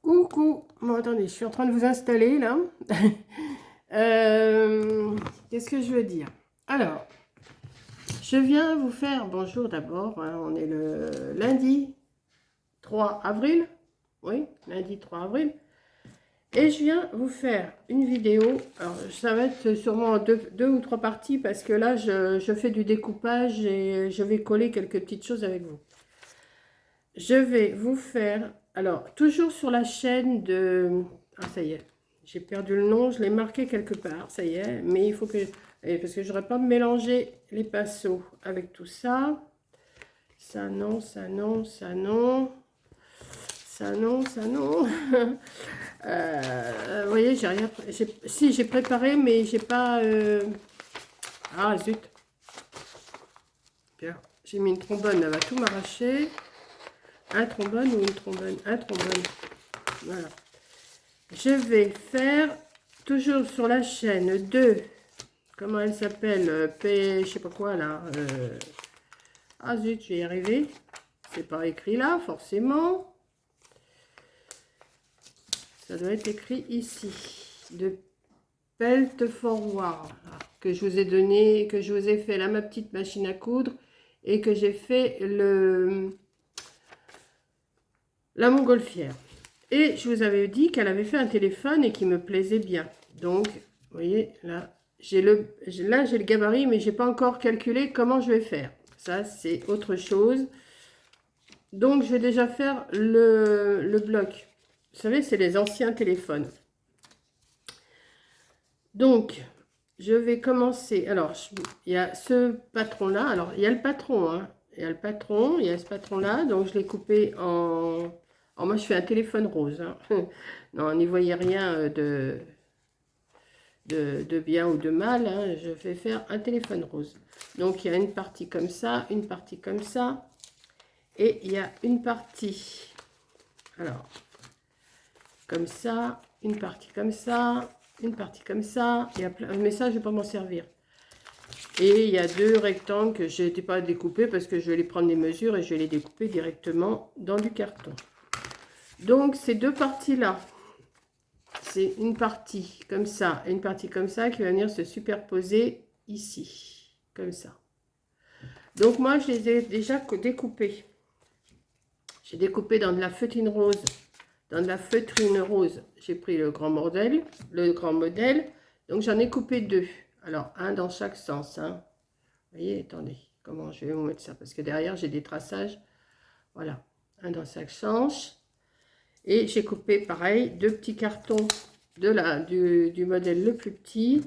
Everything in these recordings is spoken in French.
Coucou, bon attendez, je suis en train de vous installer là. Qu'est-ce que je veux dire? Alors, je viens vous faire, bonjour d'abord, hein, on est le lundi 3 avril, oui, lundi 3 avril, et je viens vous faire une vidéo. Alors, ça va être sûrement en deux ou trois parties parce que là, je fais du découpage et je vais coller quelques petites choses avec vous. Je vais vous faire, alors, toujours sur la chaîne de... Ah, ça y est, j'ai perdu le nom, je l'ai marqué quelque part, ça y est, mais il faut que... Parce que je n'aurais pas mélanger les pinceaux avec tout ça. Ça non, ça non, ça non. Ça non, ça non. Vous voyez, j'ai rien... Si, j'ai préparé, mais j'ai pas... Ah, zut. Bien, j'ai mis une trombone, elle va tout m'arracher. Un trombone ou une trombone? Un trombone. Voilà. Je vais faire, toujours sur la chaîne de, comment elle s'appelle, P, je sais pas quoi là. Ah zut, je vais y arriver. C'est pas écrit là, forcément. Ça doit être écrit ici. De Pelt Forward, que je vous ai donné, que je vous ai fait là ma petite machine à coudre et que j'ai fait la montgolfière. Et je vous avais dit qu'elle avait fait un téléphone et qui me plaisait bien. Donc, vous voyez, là, j'ai le gabarit, mais je n'ai pas encore calculé comment je vais faire. Ça, c'est autre chose. Donc, je vais déjà faire le bloc. Vous savez, c'est les anciens téléphones. Donc, je vais commencer. Alors, il y a ce patron-là. Alors, il y a le patron, hein. Il y a le patron, il y a ce patron-là. Donc, je l'ai coupé en... Alors, moi, je fais un téléphone rose. Hein. Non, n'y voyez rien de bien ou de mal. Hein. Je vais faire un téléphone rose. Donc, il y a une partie comme ça, une partie comme ça. Et il y a une partie, alors, comme ça, une partie comme ça, une partie comme ça. Il y a plein, mais ça, je ne vais pas m'en servir. Et il y a deux rectangles que je n'étais pas découpés parce que je vais les prendre les mesures et je vais les découper directement dans du carton. Donc, ces deux parties-là, c'est une partie comme ça et une partie comme ça qui va venir se superposer ici, comme ça. Donc, moi, je les ai déjà découpés. J'ai découpé dans de la feutrine rose. Dans de la feutrine rose, j'ai pris le grand modèle. Donc, j'en ai coupé deux. Alors, un dans chaque sens. Hein. Vous voyez, attendez, comment je vais vous mettre ça? Parce que derrière, j'ai des traçages. Voilà, un dans chaque sens. Et j'ai coupé, pareil, deux petits cartons du modèle le plus petit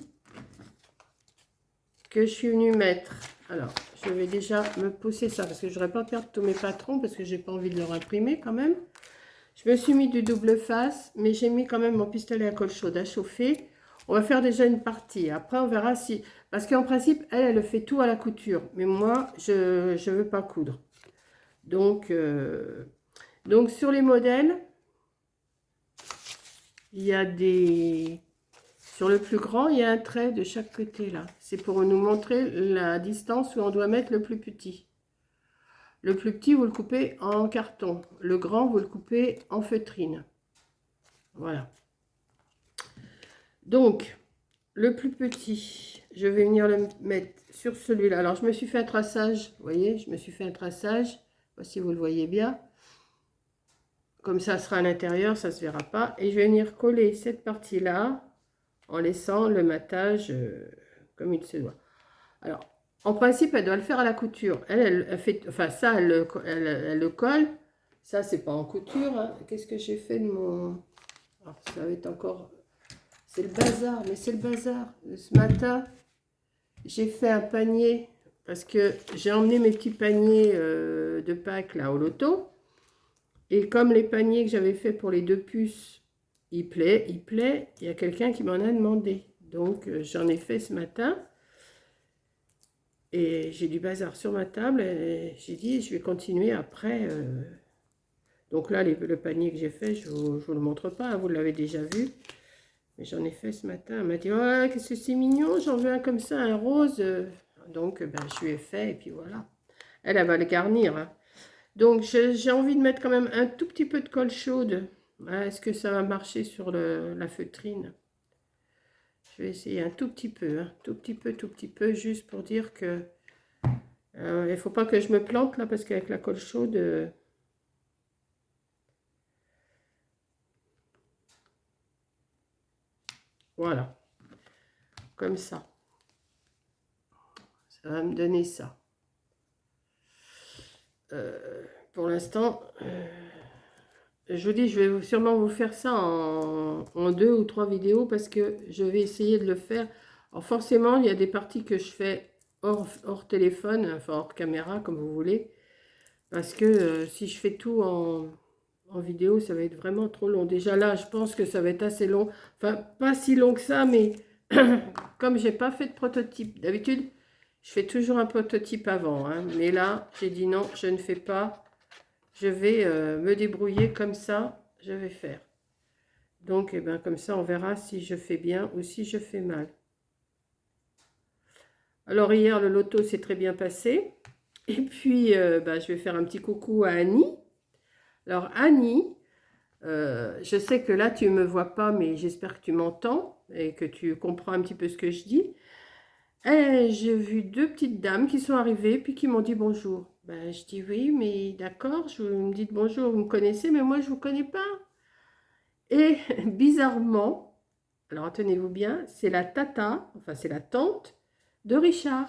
que je suis venue mettre. Alors, je vais déjà me pousser ça parce que je ne voudrais pas perdre tous mes patrons parce que j'ai pas envie de leur imprimer quand même. Je me suis mis du double face, mais j'ai mis quand même mon pistolet à colle chaude à chauffer. On va faire déjà une partie. Après, on verra si... Parce qu'en principe, elle fait tout à la couture. Mais moi, je ne veux pas coudre. Donc, sur les modèles, il y a des... Sur le plus grand, il y a un trait de chaque côté là. C'est pour nous montrer la distance où on doit mettre le plus petit. Le plus petit, vous le coupez en carton. Le grand, vous le coupez en feutrine. Voilà. Donc, le plus petit, je vais venir le mettre sur celui-là. Alors, je me suis fait un traçage. Vous voyez, je me suis fait un traçage. Je ne sais pas si vous le voyez bien. Comme ça sera à l'intérieur, ça ne se verra pas. Et je vais venir coller cette partie-là en laissant le matage comme il se doit. Alors, en principe, elle doit le faire à la couture. Elle fait, enfin ça, elle le colle. Ça, c'est pas en couture. Hein. Qu'est-ce que j'ai fait de mon... Alors, ça va être encore... C'est le bazar, mais c'est le bazar. Ce matin, j'ai fait un panier parce que j'ai emmené mes petits paniers de Pâques là au loto. Et comme les paniers que j'avais fait pour les deux puces, il plaît, il y a quelqu'un qui m'en a demandé. Donc, j'en ai fait ce matin. Et j'ai du bazar sur ma table. Et j'ai dit, je vais continuer après. Donc là, le panier que j'ai fait, je ne vous le montre pas. Hein, vous l'avez déjà vu. Mais j'en ai fait ce matin. Elle m'a dit, oh, qu'est-ce que c'est mignon. J'en veux un comme ça, un rose. Donc, ben, je lui ai fait. Et puis voilà. Elle va le garnir. Hein. Donc, j'ai envie de mettre quand même un tout petit peu de colle chaude Est-ce que ça va marcher sur la feutrine? Je vais essayer un tout petit peu, hein, tout petit peu, juste pour dire que il ne faut pas que je me plante là, parce qu'avec la colle chaude, voilà, comme ça. Ça va me donner ça. Pour l'instant, je vous dis, je vais sûrement vous faire ça en 2 ou 3 vidéos parce que je vais essayer de le faire. Alors forcément, il y a des parties que je fais hors téléphone, enfin hors caméra, comme vous voulez. Parce que si je fais tout en vidéo, ça va être vraiment trop long. Déjà là, je pense que ça va être assez long. Enfin, pas si long que ça, mais comme j'ai pas fait de prototype, d'habitude, je fais toujours un prototype avant. Hein, mais là, j'ai dit non, je ne fais pas. Je vais me débrouiller comme ça, je vais faire. Donc, eh ben, comme ça, on verra si je fais bien ou si je fais mal. Alors, hier, le loto s'est très bien passé. Et puis, je vais faire un petit coucou à Annie. Alors, Annie, je sais que là, tu ne me vois pas, mais j'espère que tu m'entends et que tu comprends un petit peu ce que je dis. Et j'ai vu 2 petites dames qui sont arrivées, puis qui m'ont dit bonjour. Ben, je dis oui, mais d'accord, vous me dites bonjour, vous me connaissez, mais moi, je ne vous connais pas. Et bizarrement, alors tenez-vous bien, c'est la tata, enfin c'est la tante de Richard,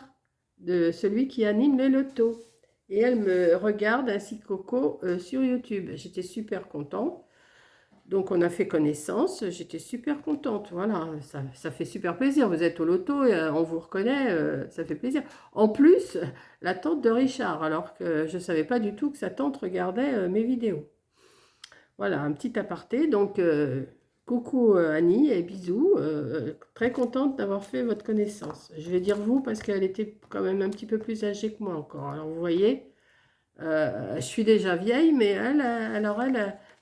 de celui qui anime les lotos. Et elle me regarde ainsi que Coco sur YouTube. J'étais super contente. Donc on a fait connaissance, j'étais super contente. Voilà, ça fait super plaisir. Vous êtes au loto, et, on vous reconnaît, ça fait plaisir. En plus, la tante de Richard, alors que je ne savais pas du tout que sa tante regardait mes vidéos. Voilà, un petit aparté. Donc, coucou Annie et bisous. Très contente d'avoir fait votre connaissance. Je vais dire vous parce qu'elle était quand même un petit peu plus âgée que moi encore. Alors, vous voyez, je suis déjà vieille, mais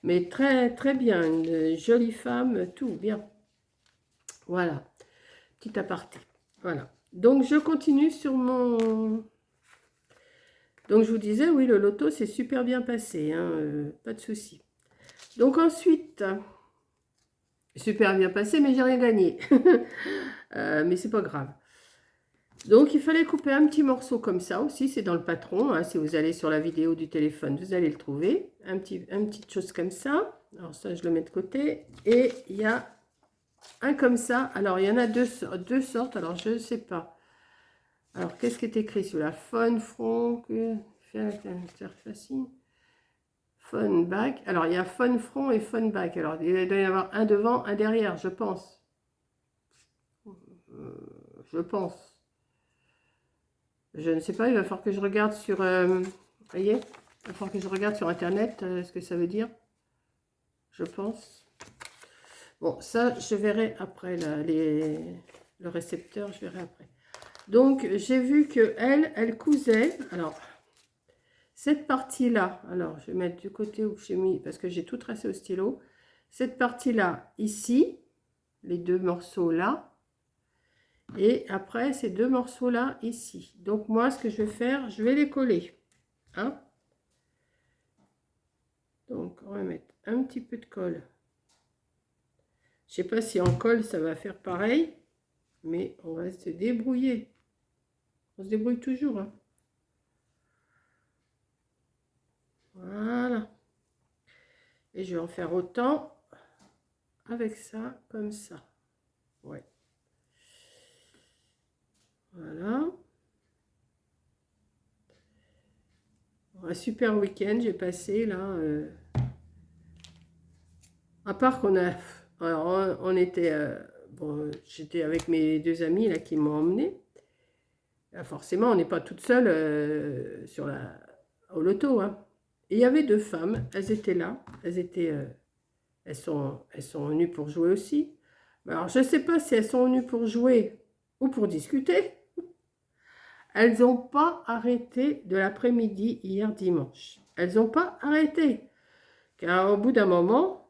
mais très, très bien. Une jolie femme, tout bien. Voilà, petit aparté. Voilà. Donc, je continue sur mon... Donc, je vous disais, oui, le loto s'est super bien passé, hein, pas de souci. Donc, ensuite... Super bien passé, mais j'ai rien gagné. Mais c'est pas grave. Donc, il fallait couper un petit morceau comme ça aussi. C'est dans le patron. Hein, si vous allez sur la vidéo du téléphone, vous allez le trouver. Une petite chose comme ça. Alors ça, je le mets de côté. Et il y a un comme ça. Alors, il y en a deux sortes. Alors, je ne sais pas. Alors, qu'est-ce qui est écrit sur la Fun Front facile. Fun back. Alors, il y a fun front et fun back. Alors, il doit y avoir un devant, un derrière, je pense. Je pense. Je ne sais pas, il va falloir que je regarde sur... vous voyez, il va falloir que je regarde sur Internet ce que ça veut dire. Je pense. Bon, ça, je verrai après. Là, le récepteur, je verrai après. Donc, j'ai vu que elle cousait. Alors... Cette partie-là, alors je vais mettre du côté où j'ai mis, parce que j'ai tout tracé au stylo. Cette partie-là, ici, les 2 morceaux-là. Et après, ces 2 morceaux-là, ici. Donc moi, ce que je vais faire, je vais les coller. Hein? Donc, on va mettre un petit peu de colle. Je ne sais pas si en colle, ça va faire pareil. Mais on va se débrouiller. On se débrouille toujours, hein. Voilà. Et je vais en faire autant avec ça, comme ça. Ouais. Voilà. Un super week-end j'ai passé là. À part qu'on a... Alors, on était... bon, j'étais avec mes 2 amis là qui m'ont emmené. Forcément, on n'est pas toute seule au loto, hein. Et il y avait 2 femmes, elles étaient là. Elles sont venues pour jouer aussi. Alors, je ne sais pas si elles sont venues pour jouer ou pour discuter. Elles n'ont pas arrêté de l'après-midi hier dimanche. Elles n'ont pas arrêté. Car au bout d'un moment,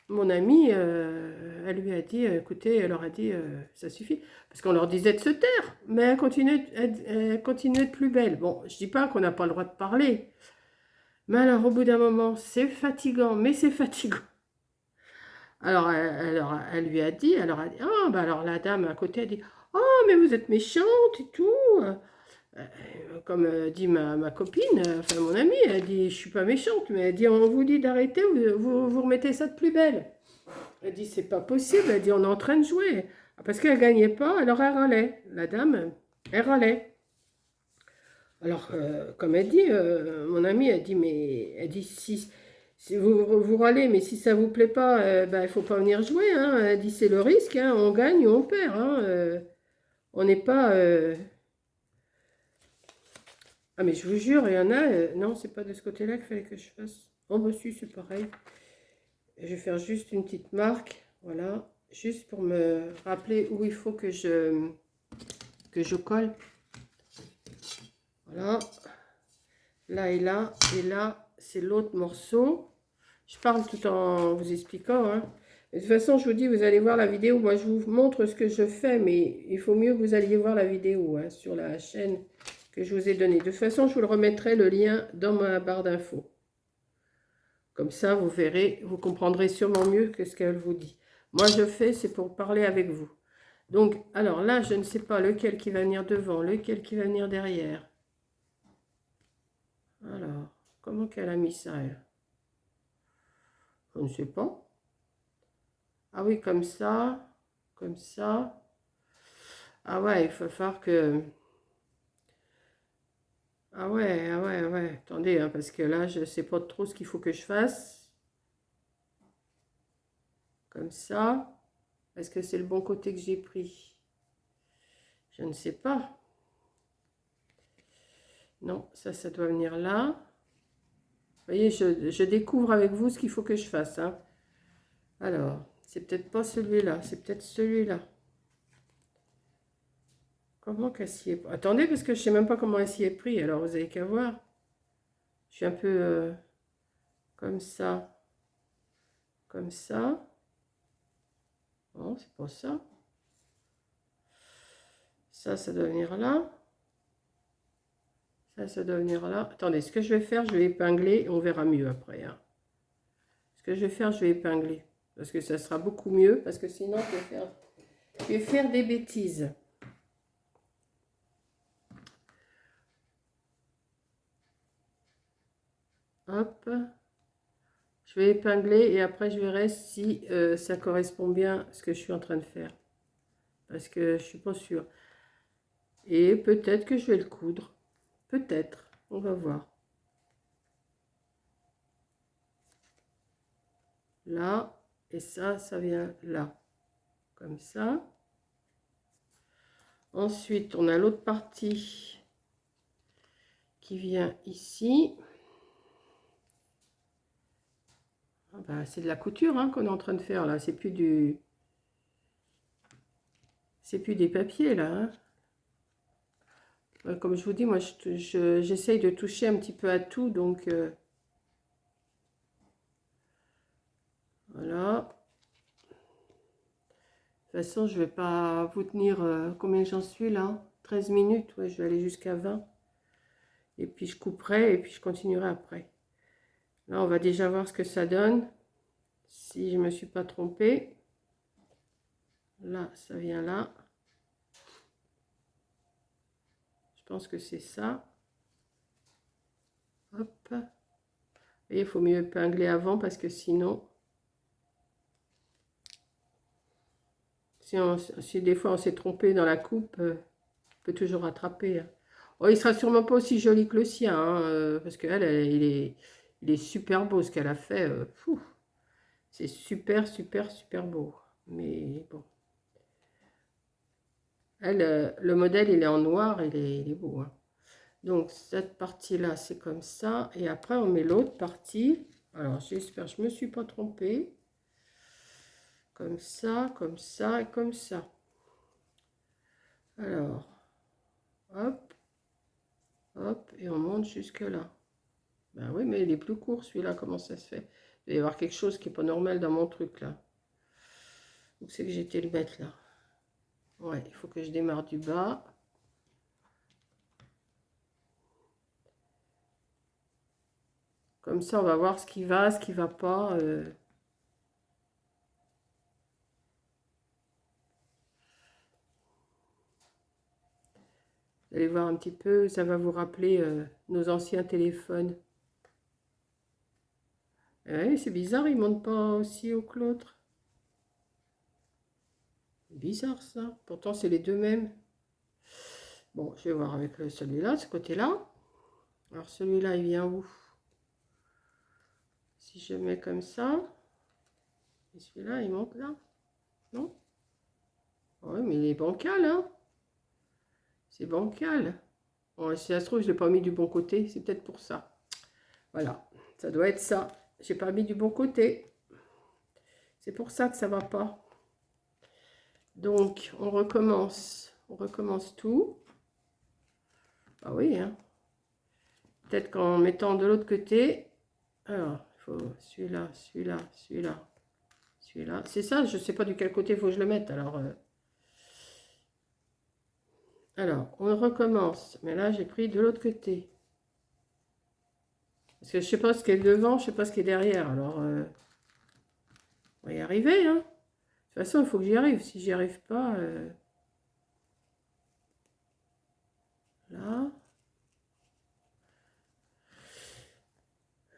mon amie, elle lui a dit, écoutez, elle leur a dit, ça suffit. Parce qu'on leur disait de se taire, mais elle continuait de plus belle. Bon, je ne dis pas qu'on n'a pas le droit de parler. Mais alors, au bout d'un moment, c'est fatigant, mais c'est fatigant. Elle lui a dit, ah, bah alors la dame à côté a dit, oh, mais vous êtes méchante et tout. Comme dit ma copine, enfin mon amie, elle dit, je suis pas méchante, mais elle dit, on vous dit d'arrêter, vous remettez ça de plus belle. Elle dit, c'est pas possible, elle dit, on est en train de jouer. Parce qu'elle gagnait pas, alors elle râlait. La dame, elle râlait. Alors, comme elle dit, mon amie, elle dit, mais elle dit, si vous râlez, mais si ça vous plaît pas, ben, il faut pas venir jouer. Hein. Elle dit, c'est le risque, hein, on gagne ou on perd. Hein, on n'est pas... Ah, mais je vous jure, il y en a... non, c'est pas de ce côté-là qu'il fallait que je fasse. Oh, bah si, c'est pareil. Je vais faire juste une petite marque, voilà, juste pour me rappeler où il faut que je colle. Voilà. Là et là, c'est l'autre morceau. Je parle tout en vous expliquant. Hein. De toute façon, je vous dis, vous allez voir la vidéo. Moi, je vous montre ce que je fais, mais il faut mieux que vous alliez voir la vidéo hein, sur la chaîne que je vous ai donnée. De toute façon, je vous le remettrai le lien dans ma barre d'infos. Comme ça, vous verrez, vous comprendrez sûrement mieux que ce qu'elle vous dit. Moi, je fais, c'est pour parler avec vous. Donc, alors là, je ne sais pas lequel qui va venir devant, lequel qui va venir derrière. Alors, comment qu'elle a mis ça, elle? Je ne sais pas. Ah oui, comme ça, comme ça. Ah ouais, il faut faire que... Ah ouais, ah ouais, ah ouais. Attendez, hein, parce que là, je ne sais pas trop ce qu'il faut que je fasse. Comme ça. Est-ce que c'est le bon côté que j'ai pris? Je ne sais pas. Non, ça doit venir là. Vous voyez, je découvre avec vous ce qu'il faut que je fasse. Hein. Alors, c'est peut-être pas celui-là, c'est peut-être celui-là. Comment qu'elle s'y est... Attendez, parce que je sais même pas comment elle s'y est pris, alors vous avez qu'à voir. Je suis un peu comme ça. Comme ça. Non, c'est pas ça. Ça doit venir là. Ça doit venir là. Attendez, ce que je vais faire, je vais épingler, on verra mieux après. Hein. Ce que je vais faire, je vais épingler. Parce que ça sera beaucoup mieux, parce que sinon, je vais faire des bêtises. Hop. Je vais épingler et après, je verrai si ça correspond bien à ce que je suis en train de faire. Parce que je ne suis pas sûre. Et peut-être que je vais le coudre. Peut-être. On va voir. Là. Et ça vient là. Comme ça. Ensuite, on a l'autre partie qui vient ici. Ah bah, c'est de la couture hein, qu'on est en train de faire là. C'est plus du... C'est plus des papiers là. Hein. Comme je vous dis, moi, j'essaye de toucher un petit peu à tout. Donc, voilà. De toute façon, je ne vais pas vous tenir... combien j'en suis là? 13 minutes. Ouais, je vais aller jusqu'à 20. Et puis, je couperai et puis je continuerai après. Là, on va déjà voir ce que ça donne. Si je ne me suis pas trompée. Là, ça vient là. Je pense que c'est ça. Hop. Et il faut mieux épingler avant parce que sinon... Si des fois on s'est trompé dans la coupe, on peut toujours rattraper. Hein. Oh, il sera sûrement pas aussi joli que le sien, hein, parce qu'elle, il est super beau ce qu'elle a fait. C'est super, super, super beau. Mais bon. Elle, le modèle, il est en noir, il est beau. Hein. Donc, cette partie-là, c'est comme ça. Et après, on met l'autre partie. Alors, j'espère que je ne me suis pas trompée. Comme ça, comme ça et comme ça. Alors, hop, hop, et on monte jusque là. Ben oui, mais il est plus court celui-là, comment ça se fait? Il va y avoir quelque chose qui n'est pas normal dans mon truc là. Où c'est que j'étais le mettre là? Ouais, il faut que je démarre du bas. Comme ça, on va voir ce qui va pas. Vous allez voir un petit peu, ça va vous rappeler nos anciens téléphones. Oui, c'est bizarre, il ne monte pas aussi haut que l'autre. Bizarre ça, pourtant c'est les deux mêmes. Bon, je vais voir avec celui-là, ce côté-là. Alors celui-là, il vient où? Si je mets comme ça, et celui-là, il monte là? Non? Oui, mais il est bancal, hein? C'est bancal. Bon, si ça se trouve, je ne l'ai pas mis du bon côté, c'est peut-être pour ça. Voilà, ça doit être ça. J'ai pas mis du bon côté. C'est pour ça que ça va pas. Donc, on recommence. On recommence tout. Ah oui, hein. Peut-être qu'en mettant de l'autre côté. Alors, il faut celui-là, celui-là, celui-là, celui-là. C'est ça, je ne sais pas du quel côté il faut que je le mette. Alors, on recommence. Mais là, j'ai pris de l'autre côté. Parce que je ne sais pas ce qui est devant, je ne sais pas ce qui est derrière. Alors, on va y arriver, hein. De toute façon, il faut que j'y arrive. Si j'y arrive pas... Là.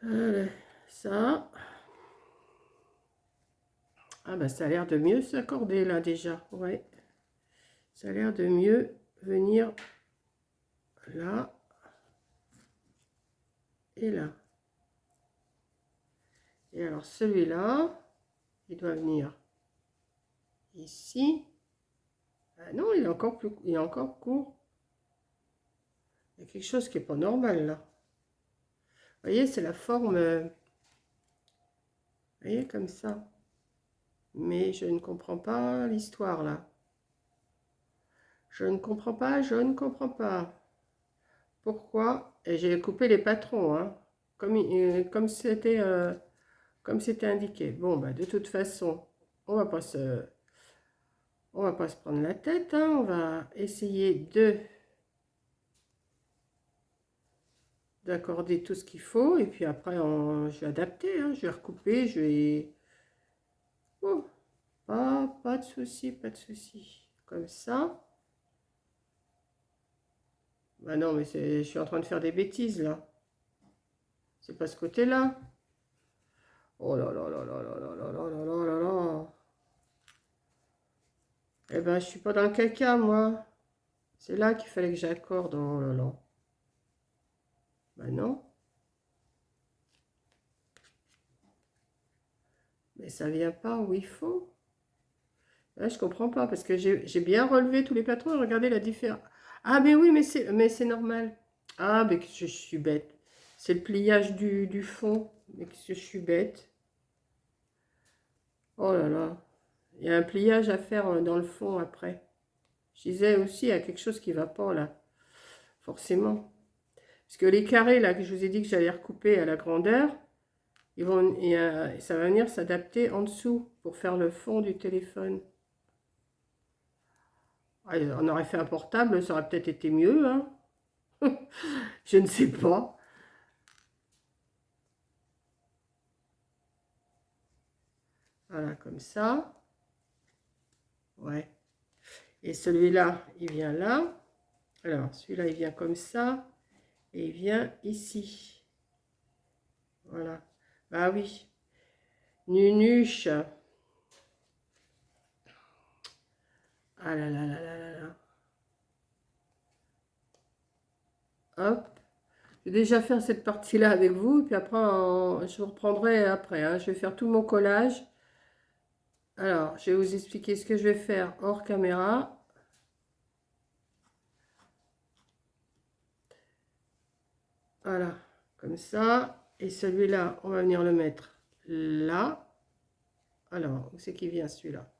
Voilà, ça. Ah bah ça a l'air de mieux s'accorder là déjà. Ouais. Ça a l'air de mieux venir là et là. Et alors celui-là, il doit venir ici. Ah non, il est encore plus, il est encore court. Il y a quelque chose qui n'est pas normal là. Vous voyez, c'est la forme, vous voyez, comme ça. Mais je ne comprends pas l'histoire là. Je ne comprends pas, je ne comprends pas. Pourquoi? Et j'ai coupé les patrons, hein, comme c'était indiqué. Bon, bah, de toute façon, on va pas se prendre la tête, hein, on va essayer d'accorder tout ce qu'il faut, et puis après, je vais adapter, hein, je vais recouper, je vais... Oh, pas de souci, pas de souci. Comme ça. Bah non, mais je suis en train de faire des bêtises, là. C'est pas ce côté-là. Oh là là là là là là là là là là là là. Eh ben, je suis pas dans le caca, moi. C'est là qu'il fallait que j'accorde. Oh là là. Ben non. Mais ça vient pas où il faut. Là, je comprends pas parce que j'ai bien relevé tous les patrons. Regardez la différence. Ah, mais oui, mais c'est normal. Ah, mais que je suis bête. C'est le pliage du fond. Mais que je suis bête. Oh là là. Il y a un pliage à faire dans le fond après. Je disais aussi, il y a quelque chose qui va pas là. Forcément. Parce que les carrés là que je vous ai dit que j'allais recouper à la grandeur, ça va venir s'adapter en dessous pour faire le fond du téléphone. Ah, on aurait fait un portable, ça aurait peut-être été mieux, hein. Je ne sais pas. Voilà, comme ça. Ouais. Et celui-là, il vient là. Alors, celui-là, il vient comme ça. Et il vient ici. Voilà. Bah oui. Nunuche. Ah là là là là là là. Hop. Je vais déjà faire cette partie-là avec vous. Puis après, je vous reprendrai après, hein. Je vais faire tout mon collage. Alors, je vais vous expliquer ce que je vais faire hors caméra. Voilà, comme ça. Et celui-là, on va venir le mettre là. Alors, où c'est qu'il vient celui-là?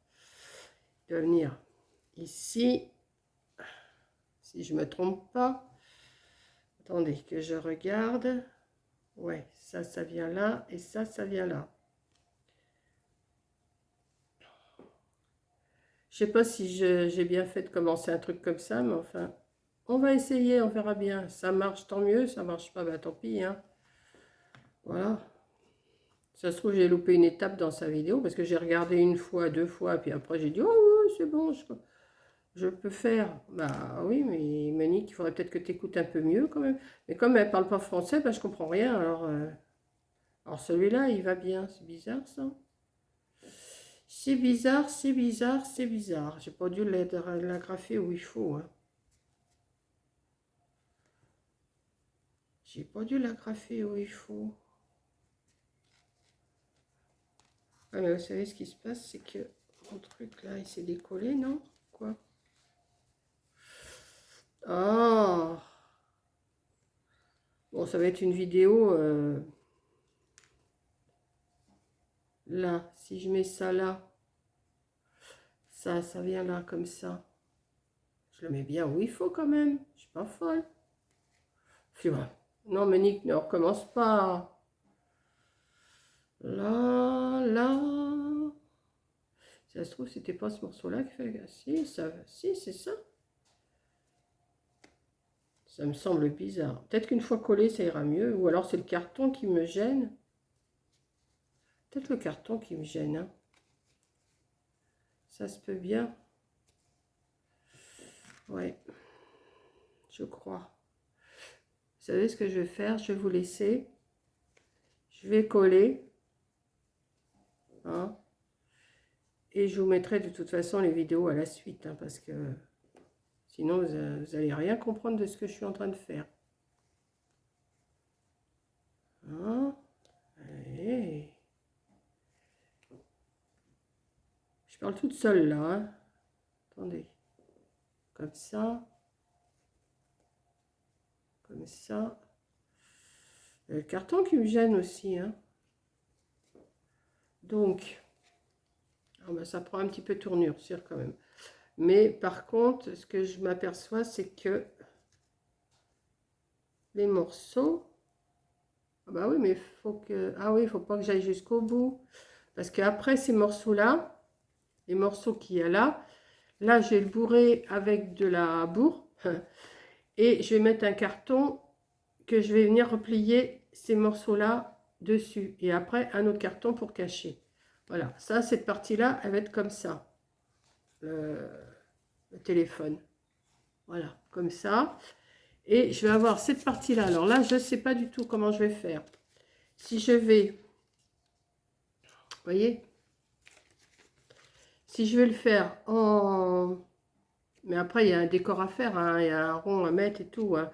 Il doit venir ici. Si je ne me trompe pas. Attendez, que je regarde. Ouais, ça vient là. Et ça vient là. Je sais pas si j'ai bien fait de commencer un truc comme ça, mais enfin, on va essayer, on verra bien. Ça marche, tant mieux. Ça marche pas, bah tant pis, hein. Voilà. Ça se trouve, j'ai loupé une étape dans sa vidéo parce que j'ai regardé une fois, deux fois, puis après j'ai dit, oh oui, c'est bon. je peux faire. Bah oui, mais Monique, il faudrait peut-être que tu écoutes un peu mieux quand même. Mais comme elle parle pas français, bah, je comprends rien. Alors celui-là, il va bien. C'est bizarre ça. C'est bizarre, c'est bizarre, c'est bizarre. J'ai pas dû l'agrafer où il faut. Hein. J'ai pas dû l'agrafer où il faut. Ah mais vous savez ce qui se passe, c'est que mon truc là, il s'est décollé, non? Quoi? Ah! Bon, ça va être une vidéo là. Si je mets ça là, ça vient là comme ça. Je le mets bien où il faut quand même. Je suis pas folle. Puis voilà. Non, mais Nick, ne recommence pas. Là, là. Si ça se trouve, c'était pas ce morceau-là qui fait. Si, si, c'est ça. Ça me semble bizarre. Peut-être qu'une fois collé, ça ira mieux. Ou alors c'est le carton qui me gêne. Peut-être le carton qui me gêne. Hein. Ça se peut bien. Ouais, je crois. Vous savez ce que je vais faire? Je vais vous laisser. Je vais coller. Hein, et je vous mettrai de toute façon les vidéos à la suite. Hein, parce que sinon, vous n'allez rien comprendre de ce que je suis en train de faire. Hein, allez. Je parle toute seule là. Hein. Attendez. Comme ça. Comme ça. Le carton qui me gêne aussi. Hein. Donc, oh ben ça prend un petit peu tournure, sûr quand même. Mais par contre, ce que je m'aperçois, c'est que les morceaux... Ah bah oui, mais faut que... Ah oui, il faut pas que j'aille jusqu'au bout. Parce qu'après ces morceaux-là, les morceaux qu'il y a là, là, je vais le bourrer avec de la bourre. Et je vais mettre un carton que je vais venir replier ces morceaux-là dessus. Et après, un autre carton pour cacher. Voilà, ça, cette partie-là, elle va être comme ça. Le téléphone. Voilà, comme ça. Et je vais avoir cette partie-là. Alors là, je ne sais pas du tout comment je vais faire. Si je vais... Vous voyez? Si je vais le faire en... Mais après, il y a un décor à faire. Hein, il y a un rond à mettre et tout. Hein,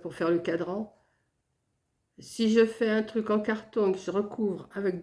pour faire le cadran. Si je fais un truc en carton que je recouvre avec